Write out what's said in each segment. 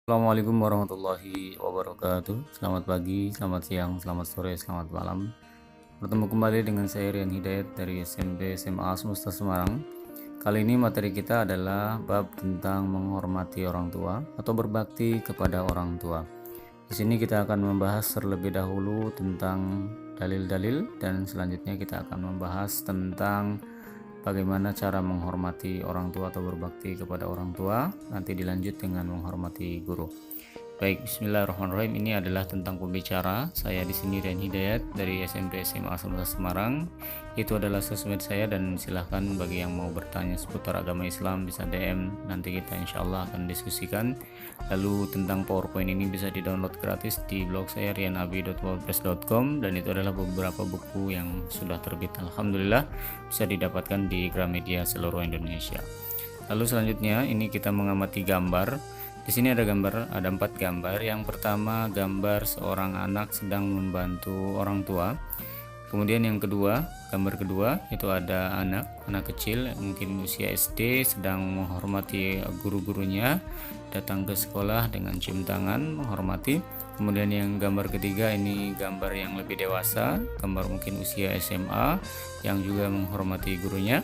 Assalamualaikum warahmatullahi wabarakatuh. Selamat pagi, selamat siang, selamat sore, selamat malam. Bertemu kembali dengan saya Rian Hidayat dari SMP SMA Semesta Semarang. Kali ini materi kita adalah bab tentang menghormati orang tua atau berbakti kepada orang tua. Di sini kita akan membahas terlebih dahulu tentang dalil-dalil dan selanjutnya kita akan membahas tentang bagaimana cara menghormati orang tua atau berbakti kepada orang tua. Nanti dilanjut dengan menghormati guru. Baik, bismillahirrahmanirrahim. Ini adalah tentang pembicara. Saya di sini Rian Hidayat dari SMP SMA Semesta Semarang. Itu adalah sosmed saya dan silahkan bagi yang mau bertanya seputar agama Islam bisa DM. Nanti kita insya Allah akan diskusikan. Lalu tentang PowerPoint ini bisa di-download gratis di blog saya rianabi.wordpress.com dan itu adalah beberapa buku yang sudah terbit. Alhamdulillah bisa didapatkan di Gramedia seluruh Indonesia. Lalu selanjutnya ini kita mengamati gambar. Di sini ada 4 gambar. Yang pertama gambar seorang anak sedang membantu orang tua. Kemudian yang kedua, gambar kedua itu ada anak kecil mungkin usia SD sedang menghormati guru-gurunya, datang ke sekolah dengan cium tangan menghormati. Kemudian yang gambar ketiga ini gambar yang lebih dewasa, gambar mungkin usia SMA yang juga menghormati gurunya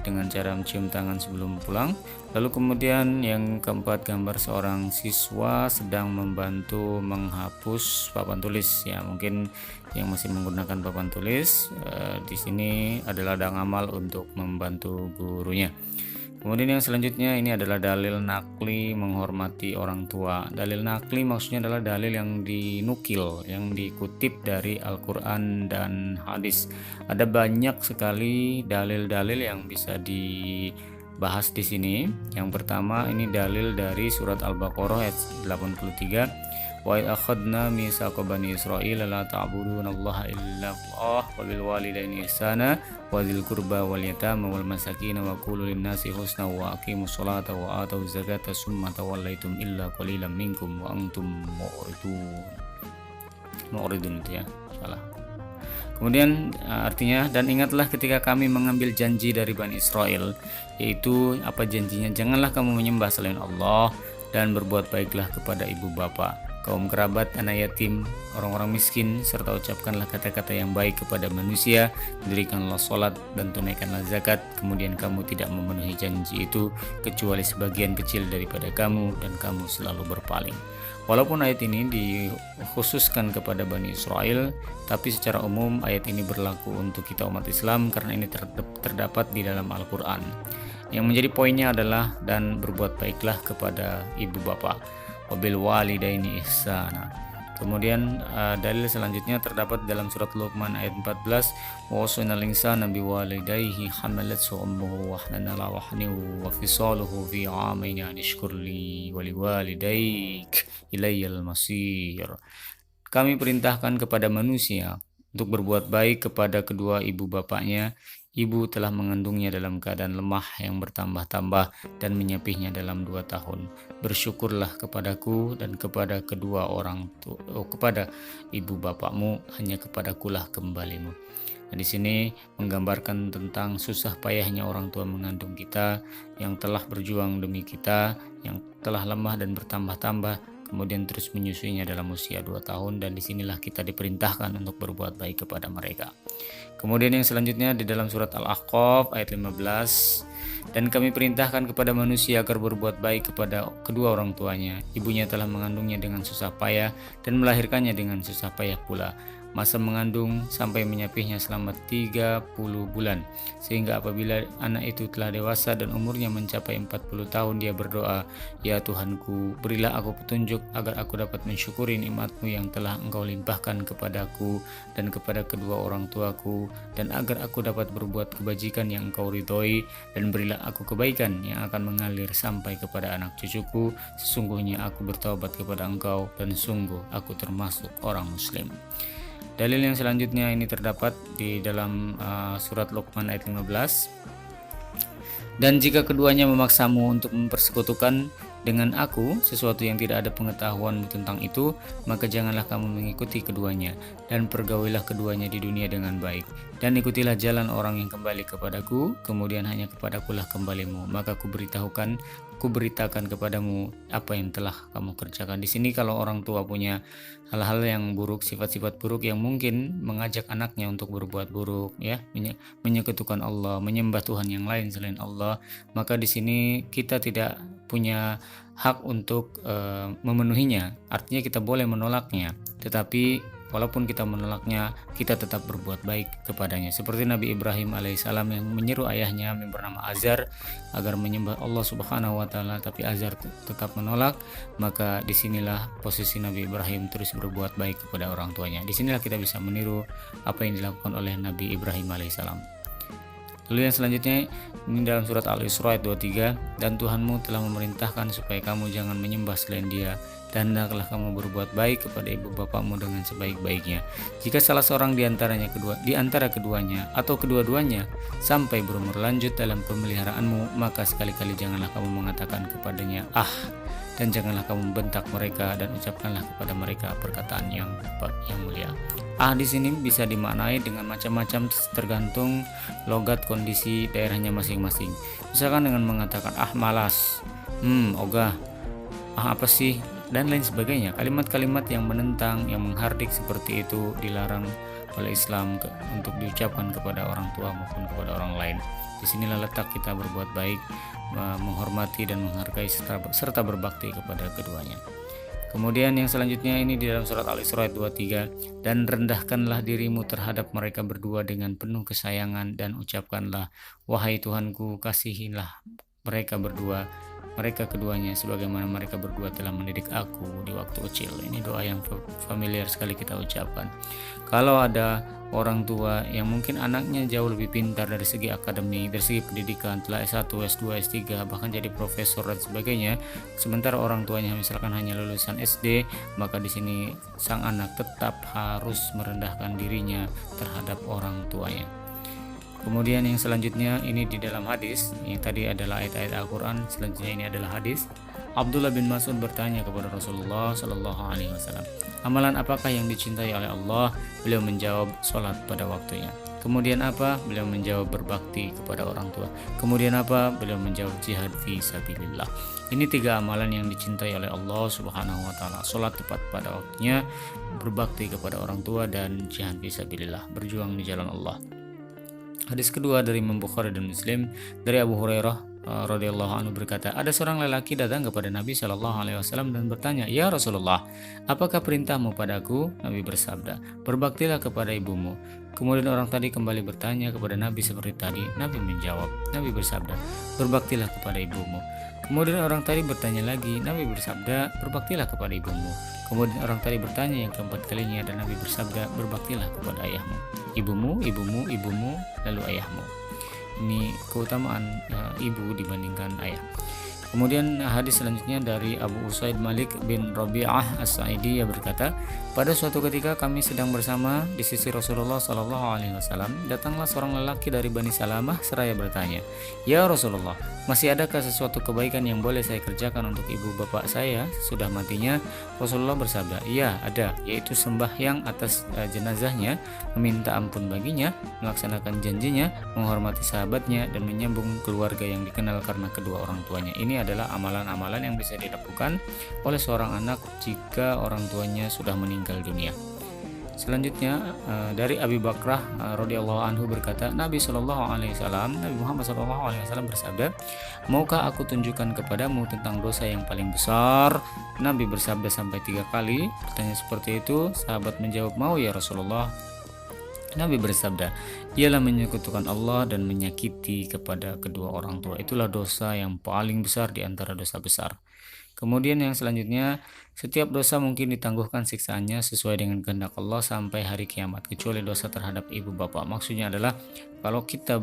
dengan cara mencium tangan sebelum pulang. Lalu kemudian yang keempat gambar seorang siswa sedang membantu menghapus papan tulis ya, mungkin yang masih menggunakan papan tulis di sini adalah ladang amal untuk membantu gurunya. Kemudian yang selanjutnya ini adalah dalil nakli menghormati orang tua. Dalil nakli maksudnya adalah dalil yang dinukil, yang dikutip dari Al-Quran dan hadis. Ada banyak sekali dalil-dalil yang bisa dibahas di sini. Yang pertama ini dalil dari surat Al-Baqarah ayat 83. Wa idh akhadna mitsaqa bani Israil la ta'budunallaha illa Allah wa bil walidaini ihsana wa dzil qurba wal yatama wal masakin wa qulu lin-nasi husna wa aqimus sholata wa atuz zakata summa tawallaitum illa qalilan minkum wa antum mu'ridun itu ya, salah. Kemudian artinya dan ingatlah ketika kami mengambil janji dari Bani Israel, yaitu apa janjinya? Janganlah kamu menyembah selain Allah dan berbuat baiklah kepada ibu bapak, kaum kerabat, anak yatim, orang-orang miskin, serta ucapkanlah kata-kata yang baik kepada manusia, dirikanlah sholat dan tunaikanlah zakat. Kemudian kamu tidak memenuhi janji itu kecuali sebagian kecil daripada kamu dan kamu selalu berpaling. Walaupun ayat ini dikhususkan kepada Bani Israel, tapi secara umum ayat ini berlaku untuk kita umat Islam karena ini terdapat di dalam Al-Quran. Yang menjadi poinnya adalah dan berbuat baiklah kepada ibu bapak. Wabil walidaini ihsana. Kemudian dalil selanjutnya terdapat dalam surat Luqman ayat 14. Wa wasainal insana biwalidayhi hamalathu ummuhu wahnan ala wahnin wa fisaluhu fi 'amaini an ishkur li wa liwalidayk ilayyal masir. Kami perintahkan kepada manusia untuk berbuat baik kepada kedua ibu bapaknya. Ibu telah mengandungnya dalam keadaan lemah yang bertambah-tambah dan menyapihnya dalam 2 tahun. Bersyukurlah kepadaku dan kepada kedua kepada ibu bapakmu, hanya kepadakulah kembalimu. Nah, di sini menggambarkan tentang susah payahnya orang tua mengandung kita, yang telah berjuang demi kita, yang telah lemah dan bertambah-tambah, kemudian terus menyusuinya dalam usia 2 tahun, dan disinilah kita diperintahkan untuk berbuat baik kepada mereka. Kemudian yang selanjutnya di dalam surat Al-Ahqaf ayat 15. Dan kami perintahkan kepada manusia agar berbuat baik kepada kedua orang tuanya. Ibunya telah mengandungnya dengan susah payah dan melahirkannya dengan susah payah pula. Masa mengandung sampai menyapihnya selama 30 bulan. Sehingga apabila anak itu telah dewasa dan umurnya mencapai 40 tahun, dia berdoa, "Ya Tuhanku, berilah aku petunjuk agar aku dapat mensyukuri nikmat-Mu yang telah Engkau limpahkan kepadaku dan kepada kedua orang tuaku, dan agar aku dapat berbuat kebajikan yang Engkau ridhoi, dan berilah aku kebaikan yang akan mengalir sampai kepada anak cucuku. Sesungguhnya aku bertaubat kepada Engkau dan sungguh aku termasuk orang muslim." Dalil yang selanjutnya ini terdapat di dalam surat Luqman ayat 15. Dan jika keduanya memaksamu untuk mempersekutukan dengan aku sesuatu yang tidak ada pengetahuanmu tentang itu, maka janganlah kamu mengikuti keduanya, dan pergaulilah keduanya di dunia dengan baik. Dan ikutilah jalan orang yang kembali kepadaku, kemudian hanya kepadakulah kembalimu, maka kuberitakan kepadamu apa yang telah kamu kerjakan. Di sini kalau orang tua punya hal-hal yang buruk, sifat-sifat buruk yang mungkin mengajak anaknya untuk berbuat buruk, ya, menyekutukan Allah, menyembah Tuhan yang lain selain Allah, maka di sini kita tidak punya hak untuk memenuhinya. Artinya kita boleh menolaknya, tetapi walaupun kita menolaknya, kita tetap berbuat baik kepadanya. Seperti Nabi Ibrahim alaihissalam yang menyeru ayahnya yang bernama Azar agar menyembah Allah Subhanahu wa taala, tapi Azar tetap menolak. Maka disinilah posisi Nabi Ibrahim terus berbuat baik kepada orang tuanya. Disinilah kita bisa meniru apa yang dilakukan oleh Nabi Ibrahim alaihissalam. Lalu yang selanjutnya ini dalam surat Al-Isra ayat 23, dan Tuhanmu telah memerintahkan supaya kamu jangan menyembah selain Dia, dan hendaklah kamu berbuat baik kepada ibu bapakmu dengan sebaik-baiknya. Jika salah seorang di antara keduanya atau kedua-duanya sampai berumur lanjut dalam pemeliharaanmu, maka sekali-kali janganlah kamu mengatakan kepadanya dan janganlah kamu bentak mereka, dan ucapkanlah kepada mereka perkataan yang mulia. Di sini bisa dimaknai dengan macam-macam tergantung logat kondisi daerahnya masing-masing. Misalkan dengan mengatakan malas, ogah, apa sih, dan lain sebagainya. Kalimat-kalimat yang menentang, yang menghardik seperti itu dilarang oleh Islam untuk diucapkan kepada orang tua maupun kepada orang lain. Disinilah letak kita berbuat baik, menghormati dan menghargai serta berbakti kepada keduanya. Kemudian yang selanjutnya ini di dalam surat Al-Isra ayat 23, dan rendahkanlah dirimu terhadap mereka berdua dengan penuh kesayangan, dan ucapkanlah, wahai Tuhanku, kasihilah mereka keduanya sebagaimana mereka berdua telah mendidik aku di waktu kecil. Ini doa yang familiar sekali kita ucapkan. Kalau ada orang tua yang mungkin anaknya jauh lebih pintar dari segi akademik, dari segi pendidikan, telah S1, S2, S3, bahkan jadi profesor dan sebagainya, sementara orang tuanya misalkan hanya lulusan SD, maka di sini sang anak tetap harus merendahkan dirinya terhadap orang tuanya. Kemudian yang selanjutnya ini di dalam hadis, yang tadi adalah ayat-ayat Al-Quran, selanjutnya ini adalah hadis. Abdullah bin Mas'ud bertanya kepada Rasulullah Shallallahu Alaihi Wasallam, amalan apakah yang dicintai oleh Allah? Beliau menjawab, sholat pada waktunya. Kemudian apa? Beliau menjawab, berbakti kepada orang tua. Kemudian apa? Beliau menjawab, jihad fi sabilillah. Ini 3 amalan yang dicintai oleh Allah Subhanahu wa taala. Sholat tepat pada waktunya, berbakti kepada orang tua, dan jihad fi sabilillah, berjuang di jalan Allah. Hadis kedua dari Imam Bukhari dan Muslim dari Abu Hurairah radhiyallahu anhu berkata, ada seorang lelaki datang kepada Nabi Shallallahu Alaihi Wasallam dan bertanya, ya Rasulullah, apakah perintahmu padaku? Nabi bersabda, berbaktilah kepada ibumu. Kemudian orang tadi kembali bertanya kepada Nabi seperti tadi. Nabi menjawab, Nabi bersabda, berbaktilah kepada ibumu. Kemudian orang tadi bertanya lagi. Nabi bersabda, berbaktilah kepada ibumu. Kemudian orang tadi bertanya yang keempat kalinya, dan Nabi bersabda, berbaktilah kepada ayahmu. Ibumu, ibumu, ibumu, lalu ayahmu. Ini keutamaan ibu dibandingkan ayah. Kemudian hadis selanjutnya dari Abu Usaid Malik bin Rabi'ah As-Sa'idi, yang berkata, pada suatu ketika kami sedang bersama di sisi Rasulullah Sallallahu Alaihi Wasallam, datanglah seorang lelaki dari Bani Salamah seraya bertanya, ya Rasulullah, masih adakah sesuatu kebaikan yang boleh saya kerjakan untuk ibu bapak saya sudah matinya? Rasulullah bersabda, iya ada, yaitu sembahyang atas jenazahnya, meminta ampun baginya, melaksanakan janjinya, menghormati sahabatnya, dan menyambung keluarga yang dikenal karena kedua orang tuanya. Ini adalah amalan-amalan yang bisa dilakukan oleh seorang anak jika orang tuanya sudah meninggal dunia. Selanjutnya dari Abi Bakrah radhiyallahu anhu berkata, Nabi Muhammad sallallahu alaihi wasallam bersabda, maukah aku tunjukkan kepadamu tentang dosa yang paling besar? Nabi bersabda sampai 3 kali. Pertanyaan seperti itu, sahabat menjawab, mau ya Rasulullah. Nabi bersabda, ialah menyekutukan Allah dan menyakiti kepada kedua orang tua. Itulah dosa yang paling besar di antara dosa besar. Kemudian yang selanjutnya, setiap dosa mungkin ditangguhkan siksaannya sesuai dengan kehendak Allah sampai hari kiamat, kecuali dosa terhadap ibu bapak. Maksudnya adalah kalau kita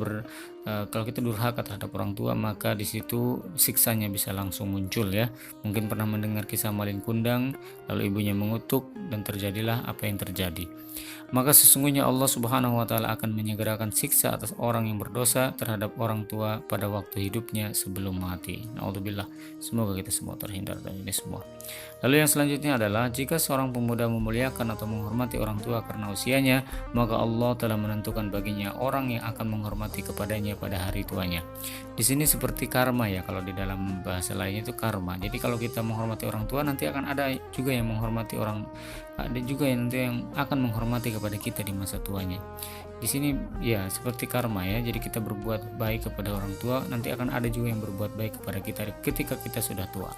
durhaka terhadap orang tua, maka di situ siksanya bisa langsung muncul ya. Mungkin pernah mendengar kisah Malin Kundang, lalu ibunya mengutuk dan terjadilah apa yang terjadi. Maka sesungguhnya Allah Subhanahu wa taala akan menyegerakan siksa atas orang yang berdosa terhadap orang tua pada waktu hidupnya sebelum mati. Naudzubillah. Semoga kita semua terhindar dari ini semua. Lalu yang selanjutnya adalah jika seorang pemuda memuliakan atau menghormati orang tua karena usianya, maka Allah telah menentukan baginya orang yang akan menghormati kepadanya pada hari tuanya. Di sini seperti karma ya, kalau di dalam bahasa lainnya itu karma. Jadi kalau kita menghormati orang tua, nanti akan ada juga yang menghormati ada juga yang nanti yang akan menghormati kepada kita di masa tuanya. Di sini ya seperti karma ya. Jadi kita berbuat baik kepada orang tua, nanti akan ada juga yang berbuat baik kepada kita ketika kita sudah tua.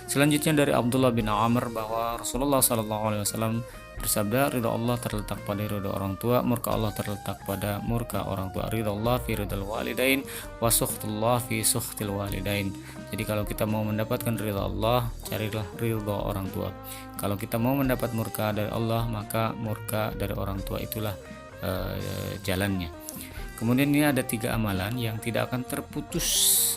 Selanjutnya dari Abdullah bin Amr bahwa Rasulullah SAW bersabda, ridha Allah terletak pada ridha orang tua, murka Allah terletak pada murka orang tua. Ridha Allah fi ridhal walidain wa sukhtullah fi sukhtil walidain. Jadi kalau kita mau mendapatkan ridha Allah, carilah ridha orang tua. Kalau kita mau mendapat murka dari Allah, maka murka dari orang tua itulah jalannya. Kemudian ini ada 3 amalan yang tidak akan terputus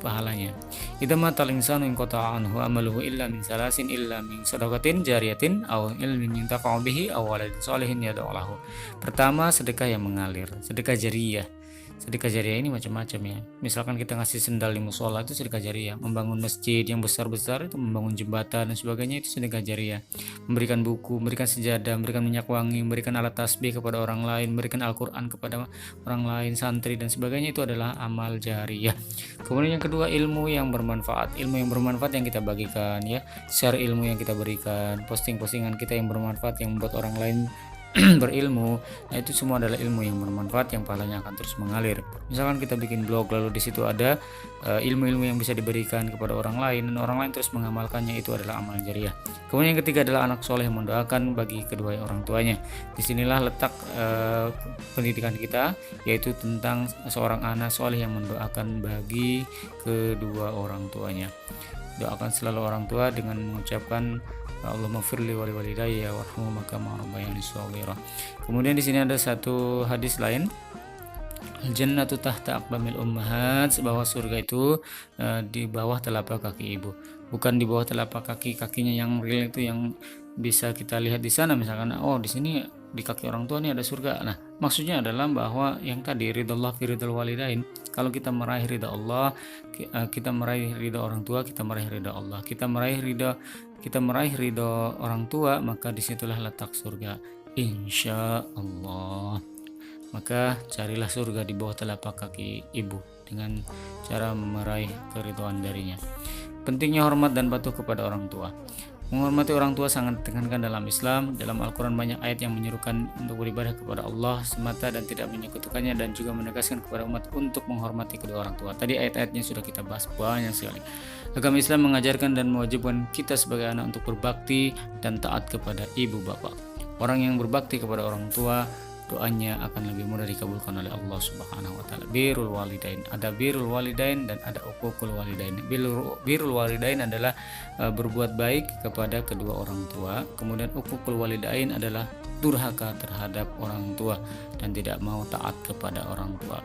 pahalanya. Idza matal insanu in qata'a anhu amaluhu illa min salasin illa min shadaqatin jariyatin aw ilmin yuntafa'u bihi aw waladin shalihin yad'u lahu. Pertama, sedekah yang mengalir, sedekah jariyah. Sedekah jariah ini macam-macam ya. Misalkan kita ngasih sendal di musola, itu sedekah jariah. Membangun masjid yang besar-besar itu, membangun jembatan dan sebagainya, itu sedekah jariah. Memberikan buku, memberikan sejadah, memberikan minyak wangi, memberikan alat tasbih kepada orang lain, memberikan Al-Quran kepada orang lain, santri dan sebagainya, itu adalah amal jariah. Kemudian yang kedua, ilmu yang bermanfaat. Ilmu yang bermanfaat yang kita bagikan ya. Share ilmu yang kita berikan, posting-postingan kita yang bermanfaat yang membuat orang lain berilmu. Nah, itu semua adalah ilmu yang bermanfaat yang pahalanya akan terus mengalir. Misalkan kita bikin blog, lalu di situ ada ilmu-ilmu yang bisa diberikan kepada orang lain dan orang lain terus mengamalkannya, itu adalah amal jariah. Kemudian yang ketiga adalah anak soleh yang mendoakan bagi kedua orang tuanya. Disinilah letak pendidikan kita, yaitu tentang seorang anak soleh yang mendoakan bagi kedua orang tuanya. Doakan selalu orang tua dengan mengucapkan Allahumma firli wali walidayya warhamhuma kama rabbayani shaghira. Kemudian di sini ada satu hadis lain, Al-jannatu tahta aqdamil ummahat, bahwa surga itu di bawah telapak kaki ibu, bukan di bawah telapak kakinya yang real itu yang bisa kita lihat di sana. Misalkan di sini di kaki orang tua ini ada surga. Nah, maksudnya adalah bahwa yang tadi ridallah fi ridal walidain, kalau kita meraih ridha Allah, kita meraih ridha orang tua, kita meraih ridha Allah. Kita meraih ridha orang tua, maka disitulah letak surga insya Allah. Maka carilah surga di bawah telapak kaki ibu dengan cara meraih keridhaan darinya. Pentingnya hormat dan patuh kepada orang tua. Menghormati orang tua sangat ditekankan dalam Islam. Dalam Al-Quran banyak ayat yang menyuruhkan untuk beribadah kepada Allah semata dan tidak menyekutukannya, dan juga menegaskan kepada umat untuk menghormati kedua orang tua. Tadi ayat-ayatnya sudah kita bahas banyak sekali. Agama Islam mengajarkan dan mewajibkan kita sebagai anak untuk berbakti dan taat kepada ibu bapak. Orang yang berbakti kepada orang tua, doanya akan lebih mudah dikabulkan oleh Allah Subhanahu wa taala. Birrul walidain, ada birrul walidain dan ada uququl walidain. Birrul walidain adalah berbuat baik kepada kedua orang tua. Kemudian uququl walidain adalah durhaka terhadap orang tua dan tidak mau taat kepada orang tua.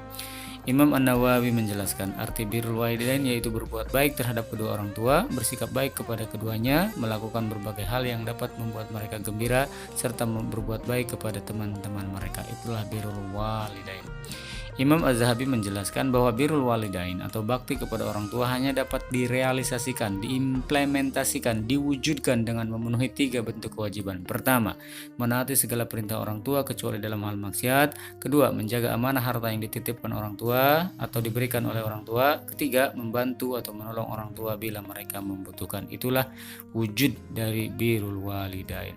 Imam An-Nawawi menjelaskan arti birrul walidain yaitu berbuat baik terhadap kedua orang tua, bersikap baik kepada keduanya, melakukan berbagai hal yang dapat membuat mereka gembira, serta berbuat baik kepada teman-teman mereka. Itulah birrul walidain. Imam Az-Zahabi menjelaskan bahwa birrul walidain atau bakti kepada orang tua hanya dapat direalisasikan, diimplementasikan, diwujudkan dengan memenuhi 3 bentuk kewajiban. Pertama, menaati segala perintah orang tua kecuali dalam hal maksiat. Kedua, menjaga amanah harta yang dititipkan orang tua atau diberikan oleh orang tua. Ketiga, membantu atau menolong orang tua bila mereka membutuhkan. Itulah wujud dari birrul walidain.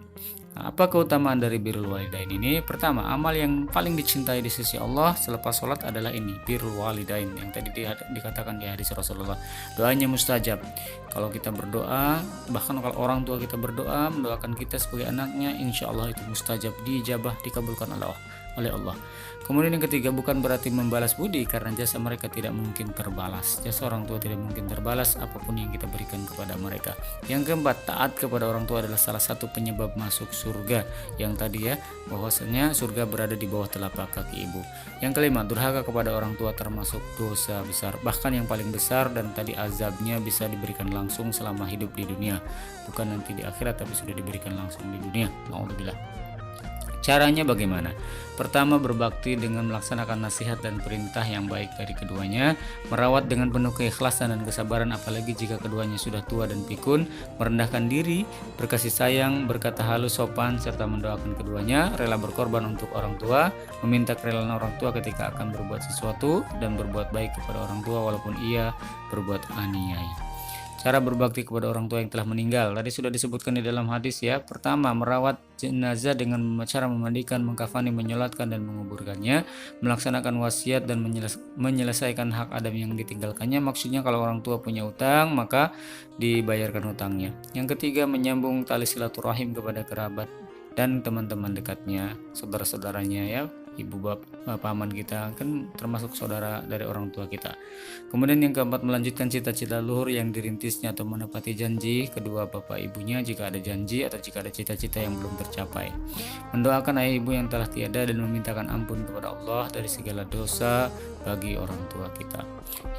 Nah, apa keutamaan dari birrul walidain ini? Pertama, amal yang paling dicintai di sisi Allah selepas sholat adalah ini, birrul walidain, yang tadi dikatakan di hadis Rasulullah. Doanya mustajab. Kalau kita berdoa, bahkan kalau orang tua kita berdoa mendoakan kita sebagai anaknya, insya Allah itu mustajab, dijabah, dikabulkan oleh Allah. oleh Allah. Kemudian yang ketiga, bukan berarti membalas budi karena jasa mereka tidak mungkin terbalas. Jasa orang tua tidak mungkin terbalas apapun yang kita berikan kepada mereka. Yang keempat, taat kepada orang tua adalah salah satu penyebab masuk surga. Yang tadi ya, bahwasanya surga berada di bawah telapak kaki ibu. Yang kelima, durhaka kepada orang tua termasuk dosa besar. Bahkan yang paling besar, dan tadi azabnya bisa diberikan langsung selama hidup di dunia. Bukan nanti di akhirat, tapi sudah diberikan langsung di dunia. Alhamdulillah. Caranya bagaimana? Pertama, berbakti dengan melaksanakan nasihat dan perintah yang baik dari keduanya, merawat dengan penuh keikhlasan dan kesabaran apalagi jika keduanya sudah tua dan pikun, merendahkan diri, berkasih sayang, berkata halus sopan, serta mendoakan keduanya, rela berkorban untuk orang tua, meminta kerelaan orang tua ketika akan berbuat sesuatu, dan berbuat baik kepada orang tua walaupun ia berbuat aniaya. Cara berbakti kepada orang tua yang telah meninggal tadi sudah disebutkan di dalam hadis ya. Pertama, merawat jenazah dengan cara memandikan, mengkafani, menyolatkan dan menguburkannya, melaksanakan wasiat dan menyelesaikan hak adam yang ditinggalkannya. Maksudnya kalau orang tua punya utang maka dibayarkan utangnya. Yang ketiga, menyambung tali silaturahim kepada kerabat dan teman-teman dekatnya, saudara-saudaranya ya. Ibu paman kita kan termasuk saudara dari orang tua kita. Kemudian yang keempat, melanjutkan cita-cita luhur yang dirintisnya atau menepati janji kedua bapak ibunya jika ada janji atau jika ada cita-cita yang belum tercapai. Mendoakan ayah ibu yang telah tiada dan memintakan ampun kepada Allah dari segala dosa bagi orang tua kita.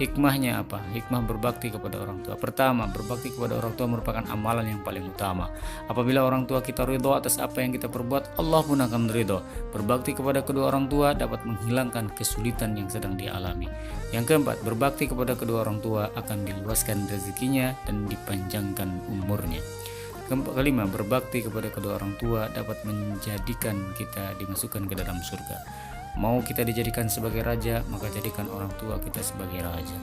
Hikmahnya apa? Hikmah berbakti kepada orang tua. Pertama, berbakti kepada orang tua merupakan amalan yang paling utama. Apabila orang tua kita ridho atas apa yang kita perbuat, Allah pun akan ridho. Berbakti kepada kedua orang tua dapat menghilangkan kesulitan yang sedang dialami. Yang keempat, berbakti kepada kedua orang tua akan diluaskan rezekinya dan dipanjangkan umurnya. Kelima, berbakti kepada kedua orang tua dapat menjadikan kita dimasukkan ke dalam surga. Mau kita dijadikan sebagai raja, maka jadikan orang tua kita sebagai raja.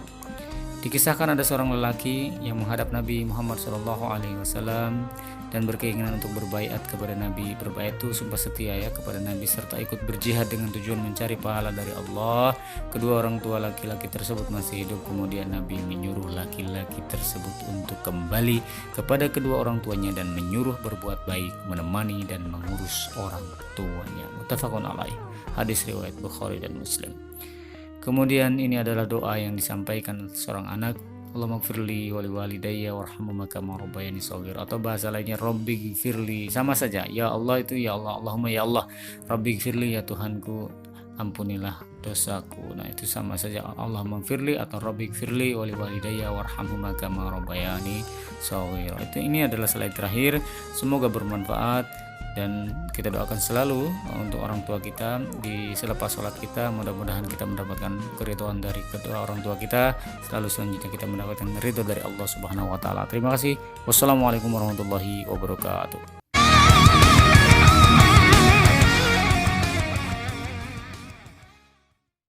Dikisahkan ada seorang lelaki yang menghadap Nabi Muhammad SAW dan berkeinginan untuk berbaiat kepada Nabi. Berbaiat itu sumpah setia ya kepada Nabi serta ikut berjihad dengan tujuan mencari pahala dari Allah. Kedua orang tua laki-laki tersebut masih hidup. Kemudian Nabi menyuruh laki-laki tersebut untuk kembali kepada kedua orang tuanya dan menyuruh berbuat baik, menemani dan mengurus orang tuanya. Muttafaqun alaih. Hadis riwayat Bukhari dan Muslim. Kemudian ini adalah doa yang disampaikan seorang anak. Allahumma gfirli wali walidayya warhamhuma kama rabbayani shaghir, atau bahasa lainnya Rabbi gfirli, sama saja. Ya Allah itu ya Allah, Allahumma ya Allah. Rabbi gfirli ya Tuhanku, ampunilah dosaku. Nah itu sama saja, Allahumma gfirli atau Rabbi gfirli wali walidayya warhamhuma kama rabbayani shaghir. Ini adalah slide terakhir. Semoga bermanfaat. Dan kita doakan selalu untuk orang tua kita di selepas sholat kita, mudah-mudahan kita mendapatkan keridhaan dari kedua orang tua kita, selalu selanjutnya kita mendapatkan ridho dari Allah Subhanahu wa taala. Terima kasih. Wassalamualaikum warahmatullahi wabarakatuh.